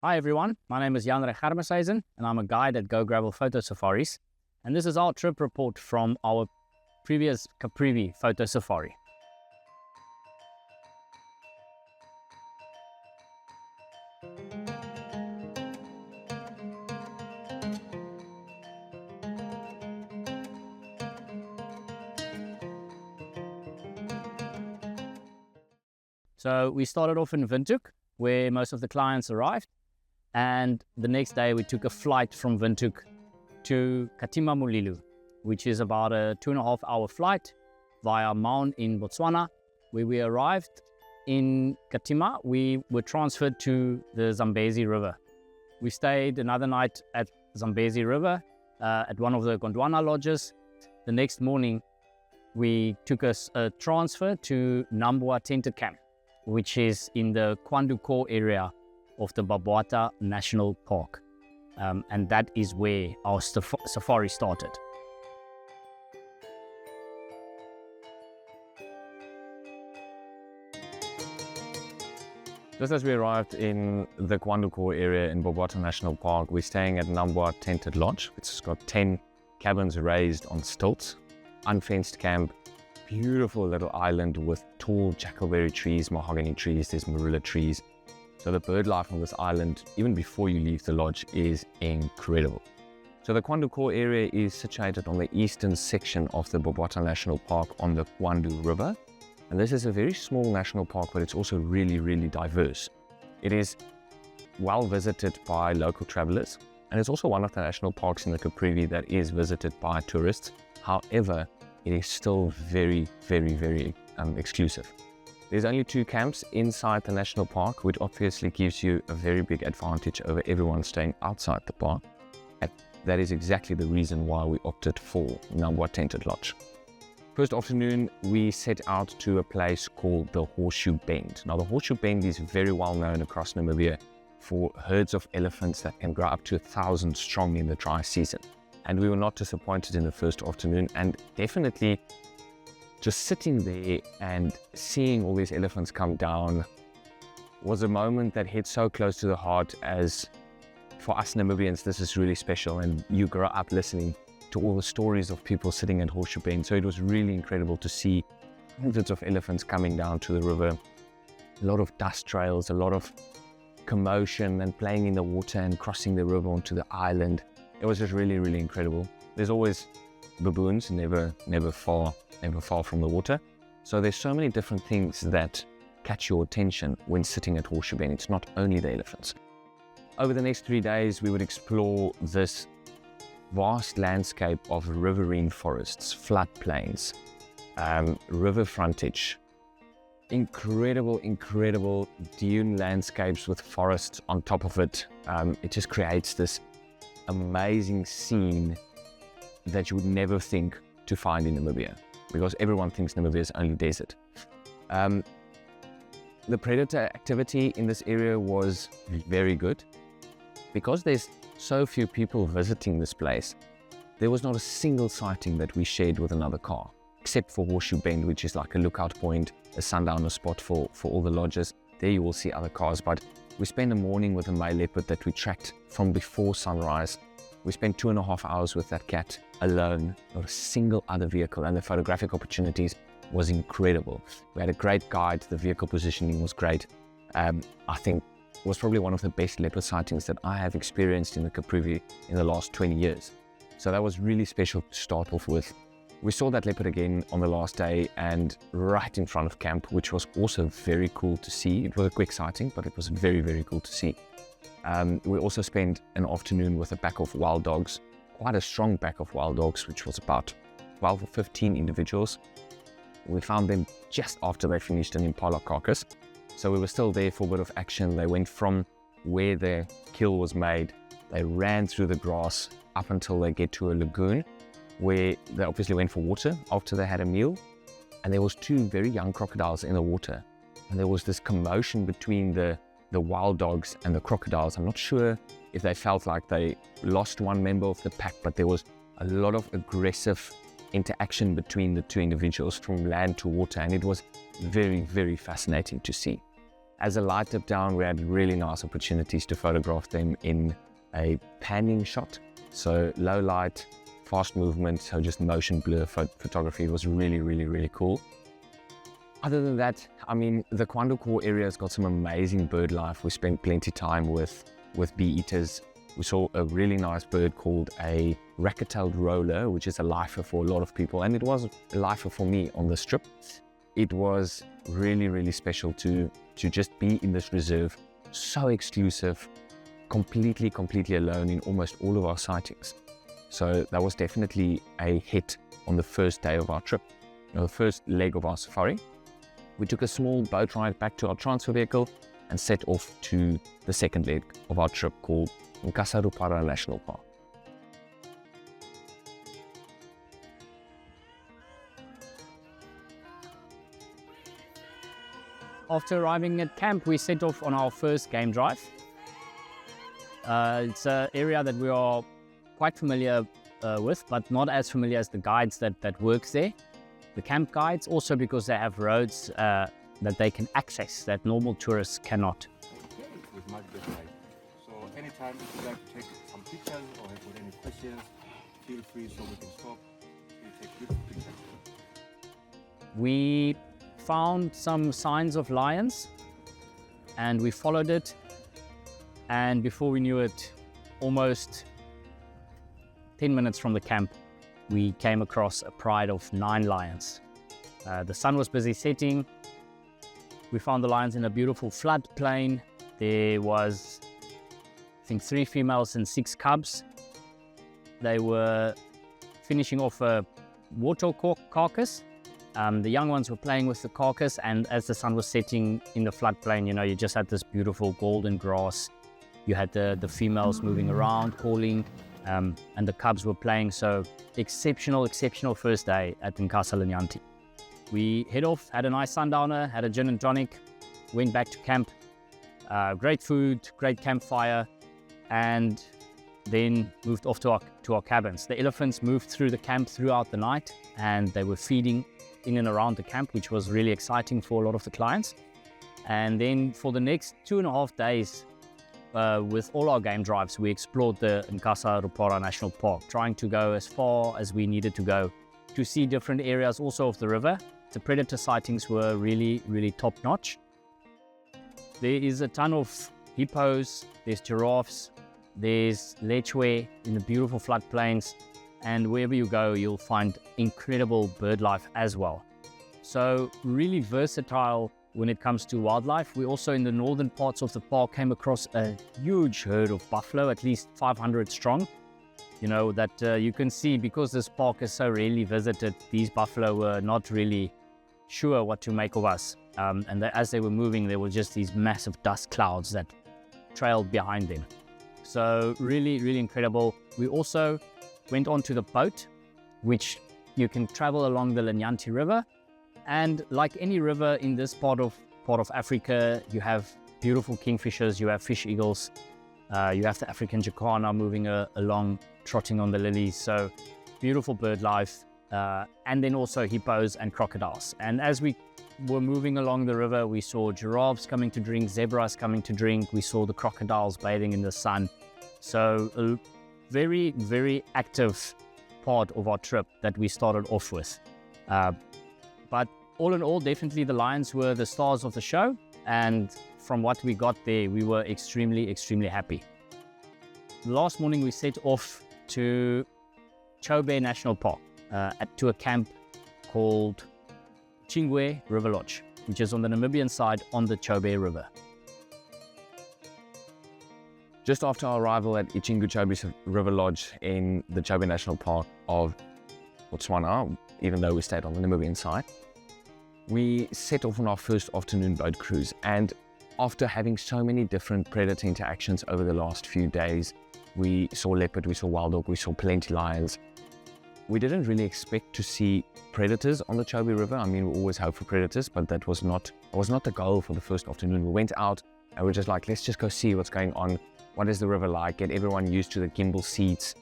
Hi everyone, my name is Jan Regarmeshuizen and I'm a guide at Go Gravel Photo Safaris, and this is our trip report from our previous Caprivi photo safari. So we started off in Windhoek, where most of the clients arrived, and the next day we took a flight from Windhoek to Katima, Mulilo, which is about a 2.5 hour flight via Maun in Botswana. Where we arrived in Katima, we were transferred to the Zambezi River. We stayed another night at Zambezi River at one of the Gondwana lodges. The next morning, we took a transfer to Nambwa tented camp, which is in the Windhoek area of the Babwata National Park. And that is where our safari started. Just as we arrived in the Windhoek area in Babwata National Park, we're staying at Nambwa Tented Lodge, which has got 10 cabins raised on stilts, unfenced camp, beautiful little island with tall jackleberry trees, mahogany trees, there's marula trees. So the bird life on this island, even before you leave the lodge, is incredible. So the Windhoek area is situated on the eastern section of the Babwata National Park on the Windhoek River. And this is a very small national park, but it's also really, really diverse. It is well visited by local travelers, and it's also one of the national parks in the Caprivi that is visited by tourists. However, it is still very, very, very exclusive. There's only 2 camps inside the national park, which obviously gives you a very big advantage over everyone staying outside the park. And that is exactly the reason why we opted for Nambwa Tented Lodge. First afternoon, we set out to a place called the Horseshoe Bend. Now, the Horseshoe Bend is very well known across Namibia for herds of elephants that can grow up to 1,000 strong in the dry season. And we were not disappointed in the first afternoon, and definitely just sitting there and seeing all these elephants come down was a moment that hit so close to the heart, as for us Namibians, this is really special, and you grow up listening to all the stories of people sitting at Horseshoe Bend. So it was really incredible to see hundreds of elephants coming down to the river, a lot of dust trails, a lot of commotion and playing in the water and crossing the river onto the island. It was just really, really incredible. There's always baboons, never far from the water. So there's so many different things that catch your attention when sitting at Horseshoe Bend. It's not only the elephants. Over the next 3 days, we would explore this vast landscape of riverine forests, floodplains, river frontage, incredible dune landscapes with forests on top of it. It just creates this amazing scene that you would never think to find in Namibia, because everyone thinks Namibia is only desert. The predator activity in this area was very good. Because there's so few people visiting this place, there was not a single sighting that we shared with another car, except for Horseshoe Bend, which is like a lookout point, a sundowner spot for all the lodges. There you will see other cars, but we spent a morning with a male leopard that we tracked from before sunrise. We spent 2.5 hours with that cat alone, not a single other vehicle, and the photographic opportunities was incredible. We had a great guide, the vehicle positioning was great. I think it was probably one of the best leopard sightings that I have experienced in the Caprivi in the last 20 years. So that was really special to start off with. We saw that leopard again on the last day and right in front of camp, which was also very cool to see. It was a quick sighting, but it was very, very cool to see. We also spent an afternoon with a pack of wild dogs, quite a strong pack of wild dogs, which was about 12 or 15 individuals. We found them just after they finished an impala carcass. So we were still there for a bit of action. They went from where the kill was made, they ran through the grass up until they get to a lagoon where they obviously went for water after they had a meal. And there was 2 very young crocodiles in the water. And there was this commotion between the wild dogs and the crocodiles. I'm not sure if they felt like they lost one member of the pack, but there was a lot of aggressive interaction between the 2 individuals from land to water, and it was very, very fascinating to see. As the light dipped down, we had really nice opportunities to photograph them in a panning shot. So low light, fast movement, so just motion blur photography was really, really, really cool. Other than that, I mean, the Windhoek area has got some amazing bird life. We spent plenty of time with bee eaters. We saw a really nice bird called a racket-tailed roller, which is a lifer for a lot of people. And it was a lifer for me on this trip. It was really, really special to just be in this reserve, so exclusive, completely alone in almost all of our sightings. So that was definitely a hit on the first day of our trip, the first leg of our safari. We took a small boat ride back to our transfer vehicle and set off to the second leg of our trip called Nkasa National Park. After arriving at camp, we set off on our first game drive. It's an area that we are quite familiar with, but not as familiar as the guides that work there. The camp guides, also because they have roads that they can access that normal tourists cannot. With much better light. So anytime if you'd like to take some pictures or have got any questions, feel free so we can stop. You take beautiful pictures. We found some signs of lions and we followed it, and before we knew it, almost 10 minutes from the camp, we came across a pride of 9 lions. The sun was busy setting. We found the lions in a beautiful floodplain. There was, I think, 3 females and 6 cubs. They were finishing off a warthog carcass. The young ones were playing with the carcass, and as the sun was setting in the floodplain, you know, you just had this beautiful golden grass. You had the females moving around, calling, and the cubs were playing. So exceptional first day at Nkasa Linyanti. We head off, had a nice sundowner, had a gin and tonic, went back to camp. Great food, great campfire, and then moved off to our cabins. The elephants moved through the camp throughout the night, and they were feeding in and around the camp, which was really exciting for a lot of the clients. And then for the next 2.5 days, with all our game drives, we explored the Nkasa National Park, trying to go as far as we needed to go to see different areas also of the river. The predator sightings were really top-notch. There is a ton of hippos, there's giraffes, there's lechwe in the beautiful floodplains, and wherever you go, you'll find incredible bird life as well. So really versatile when it comes to wildlife. We also, in the northern parts of the park, came across a huge herd of buffalo, at least 500 strong. You know, that you can see, because this park is so rarely visited, these buffalo were not really sure what to make of us. And as they were moving, there were just these massive dust clouds that trailed behind them. So really incredible. We also went onto the boat, which you can travel along the Linyanti River. And like any river in this part of Africa, you have beautiful kingfishers, you have fish eagles, you have the African jacana moving along, trotting on the lilies. So beautiful bird life, and then also hippos and crocodiles. And as we were moving along the river, we saw giraffes coming to drink, zebras coming to drink. We saw the crocodiles bathing in the sun. So a very active part of our trip that we started off with. But all in all, definitely the lions were the stars of the show. And from what we got there, we were extremely happy. Last morning, we set off to Chobe National Park, to a camp called Ichingo River Lodge, which is on the Namibian side on the Chobe River. Just after our arrival at Ichingo River Lodge in the Chobe National Park of Botswana, even though we stayed on the Namibian side, we set off on our first afternoon boat cruise. And after having so many different predator interactions over the last few days, we saw leopard, we saw wild dog, we saw plenty lions. We didn't really expect to see predators on the Chobe River. I mean, we always hope for predators, but that was not the goal for the first afternoon. We went out and we're just like, let's just go see what's going on. What is the river like? Get everyone used to the gimbal seats.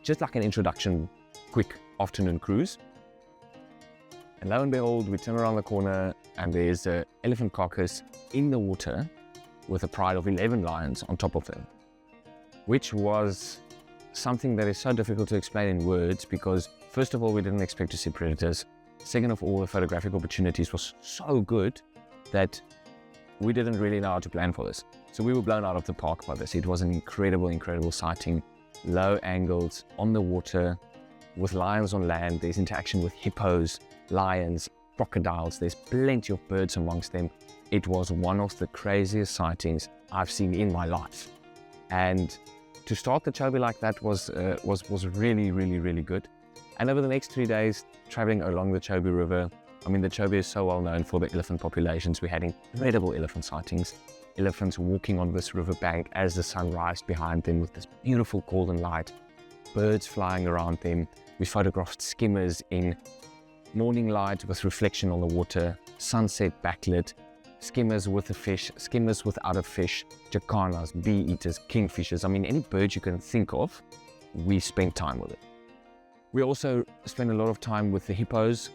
Just like an introduction, quick afternoon cruise. And lo and behold, we turn around the corner and there's an elephant carcass in the water with a pride of 11 lions on top of them, which was something that is so difficult to explain in words because, first of all, we didn't expect to see predators. Second of all, the photographic opportunities was so good that we didn't really know how to plan for this. So we were blown out of the park by this. It was an incredible, incredible sighting. Low angles on the water with lions on land. There's interaction with hippos, lions, crocodiles. There's plenty of birds amongst them. It was one of the craziest sightings I've seen in my life. And to start the Chobe like that was really, really, really good. And over the next 3 days, traveling along the Chobe River, I mean, the Chobe is so well known for the elephant populations. We had incredible elephant sightings. Elephants walking on this riverbank as the sun rised behind them with this beautiful golden light. Birds flying around them. We photographed skimmers in morning light with reflection on the water, sunset backlit, skimmers with a fish, skimmers without a fish, jacanas, bee eaters, kingfishers. I mean, any bird you can think of, we spent time with it. We also spend a lot of time with the hippos.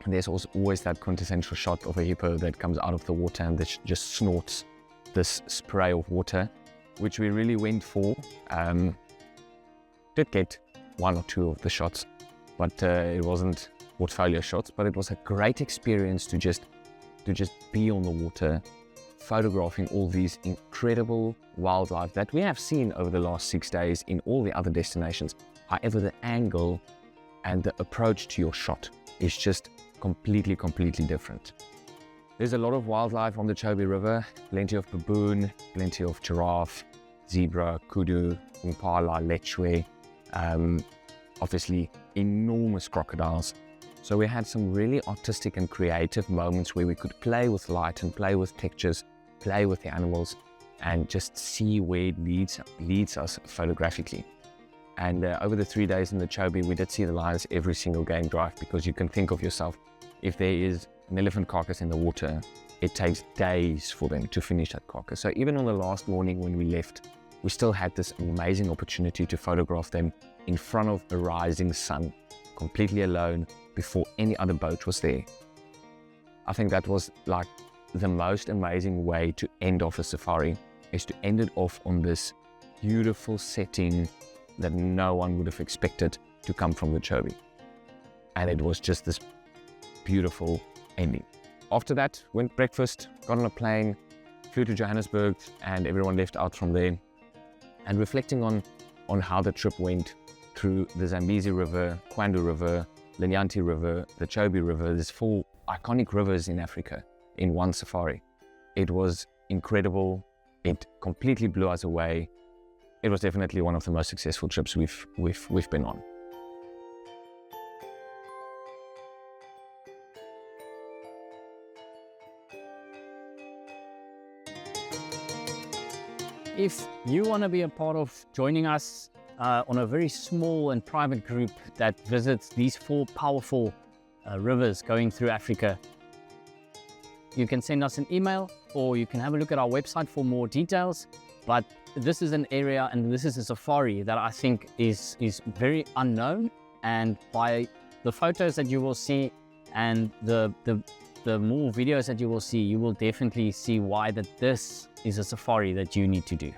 And there's also always that quintessential shot of a hippo that comes out of the water and that just snorts this spray of water, which we really went for. Did get 1 or 2 of the shots, but it wasn't portfolio shots, but it was a great experience to just be on the water, photographing all these incredible wildlife that we have seen over the last 6 days in all the other destinations. However, the angle and the approach to your shot is just completely different. There's a lot of wildlife on the Chobe River, plenty of baboon, plenty of giraffe, zebra, kudu, impala, lechwe, obviously enormous crocodiles. So we had some really artistic and creative moments where we could play with light and play with textures, play with the animals, and just see where it leads us photographically. And over the 3 days in the Chobe, we did see the lions every single game drive, because you can think of yourself, if there is an elephant carcass in the water, it takes days for them to finish that carcass. So even on the last morning when we left, we still had this amazing opportunity to photograph them in front of a rising sun, completely alone, before any other boat was there. I think that was like the most amazing way to end off a safari, is to end it off on this beautiful setting that no one would have expected to come from the Chobe. And it was just this beautiful ending. After that, went breakfast, got on a plane, flew to Johannesburg, and everyone left out from there. And reflecting on how the trip went through the Zambezi River, Kwandu River, Linyanti River, the Chobe River, there's 4 iconic rivers in Africa in one safari. It was incredible. It completely blew us away. It was definitely one of the most successful trips we've been on. If you want to be a part of joining us on a very small and private group that visits these 4 powerful rivers going through Africa, you can send us an email, or you can have a look at our website for more details. But this is an area, and this is a safari that I think is very unknown, and by the photos that you will see and the more videos that you will see, you will definitely see why that this is a safari that you need to do.